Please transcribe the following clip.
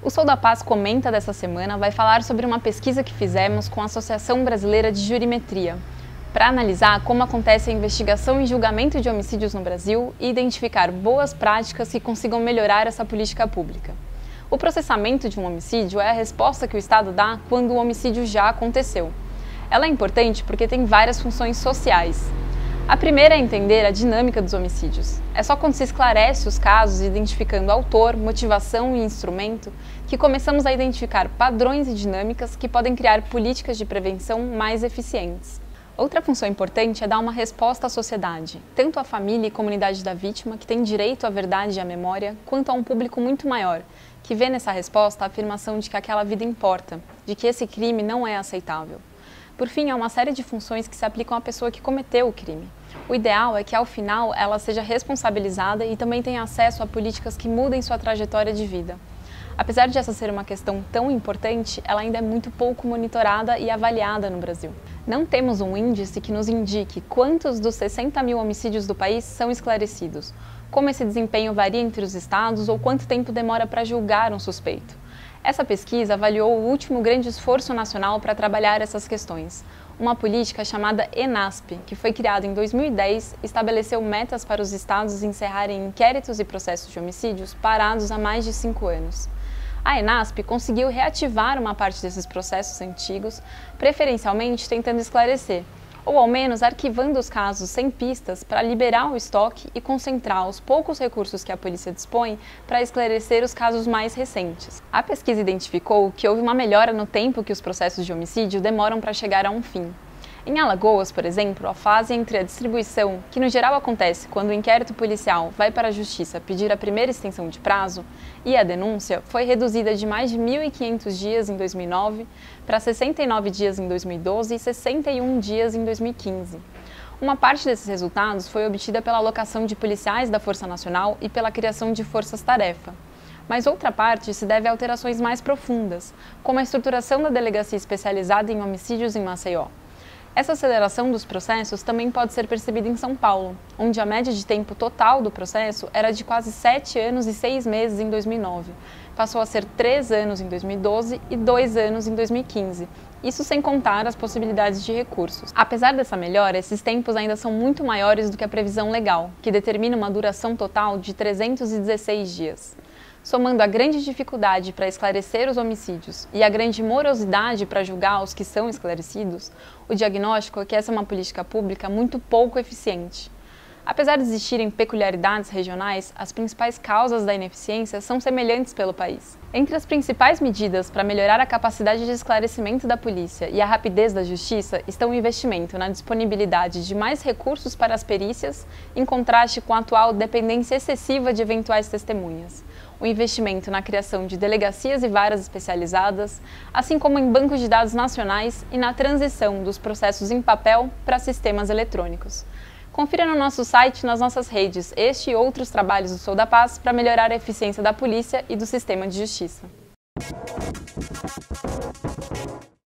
O Sou da Paz Comenta dessa semana vai falar sobre uma pesquisa que fizemos com a Associação Brasileira de Jurimetria, para analisar como acontece a investigação e julgamento de homicídios no Brasil e identificar boas práticas que consigam melhorar essa política pública. O processamento de um homicídio é a resposta que o Estado dá quando o homicídio já aconteceu. Ela é importante porque tem várias funções sociais. A primeira é entender a dinâmica dos homicídios. É só quando se esclarece os casos, identificando autor, motivação e instrumento, que começamos a identificar padrões e dinâmicas que podem criar políticas de prevenção mais eficientes. Outra função importante é dar uma resposta à sociedade, tanto à família e comunidade da vítima, que tem direito à verdade e à memória, quanto a um público muito maior, que vê nessa resposta a afirmação de que aquela vida importa, de que esse crime não é aceitável. Por fim, há uma série de funções que se aplicam à pessoa que cometeu o crime. O ideal é que, ao final, ela seja responsabilizada e também tenha acesso a políticas que mudem sua trajetória de vida. Apesar de essa ser uma questão tão importante, ela ainda é muito pouco monitorada e avaliada no Brasil. Não temos um índice que nos indique quantos dos 60 mil homicídios do país são esclarecidos, como esse desempenho varia entre os estados ou quanto tempo demora para julgar um suspeito. Essa pesquisa avaliou o último grande esforço nacional para trabalhar essas questões. Uma política chamada ENASP, que foi criada em 2010, estabeleceu metas para os estados encerrarem inquéritos e processos de homicídios parados há mais de 5 anos. A ENASP conseguiu reativar uma parte desses processos antigos, preferencialmente tentando esclarecer, ou ao menos arquivando os casos sem pistas para liberar o estoque e concentrar os poucos recursos que a polícia dispõe para esclarecer os casos mais recentes. A pesquisa identificou que houve uma melhora no tempo que os processos de homicídio demoram para chegar a um fim. Em Alagoas, por exemplo, a fase entre a distribuição, que no geral acontece quando o inquérito policial vai para a justiça pedir a primeira extensão de prazo, e a denúncia foi reduzida de mais de 1.500 dias em 2009 para 69 dias em 2012 e 61 dias em 2015. Uma parte desses resultados foi obtida pela alocação de policiais da Força Nacional e pela criação de forças-tarefa. Mas outra parte se deve a alterações mais profundas, como a estruturação da Delegacia Especializada em Homicídios em Maceió. Essa aceleração dos processos também pode ser percebida em São Paulo, onde a média de tempo total do processo era de quase 7 anos e 6 meses em 2009. Passou a ser 3 anos em 2012 e 2 anos em 2015. Isso sem contar as possibilidades de recursos. Apesar dessa melhora, esses tempos ainda são muito maiores do que a previsão legal, que determina uma duração total de 316 dias. Somando a grande dificuldade para esclarecer os homicídios e a grande morosidade para julgar os que são esclarecidos, o diagnóstico é que essa é uma política pública muito pouco eficiente. Apesar de existirem peculiaridades regionais, as principais causas da ineficiência são semelhantes pelo país. Entre as principais medidas para melhorar a capacidade de esclarecimento da polícia e a rapidez da justiça estão o investimento na disponibilidade de mais recursos para as perícias, em contraste com a atual dependência excessiva de eventuais testemunhas, o investimento na criação de delegacias e varas especializadas, assim como em bancos de dados nacionais e na transição dos processos em papel para sistemas eletrônicos. Confira no nosso site e nas nossas redes este e outros trabalhos do Sou da Paz para melhorar a eficiência da polícia e do sistema de justiça.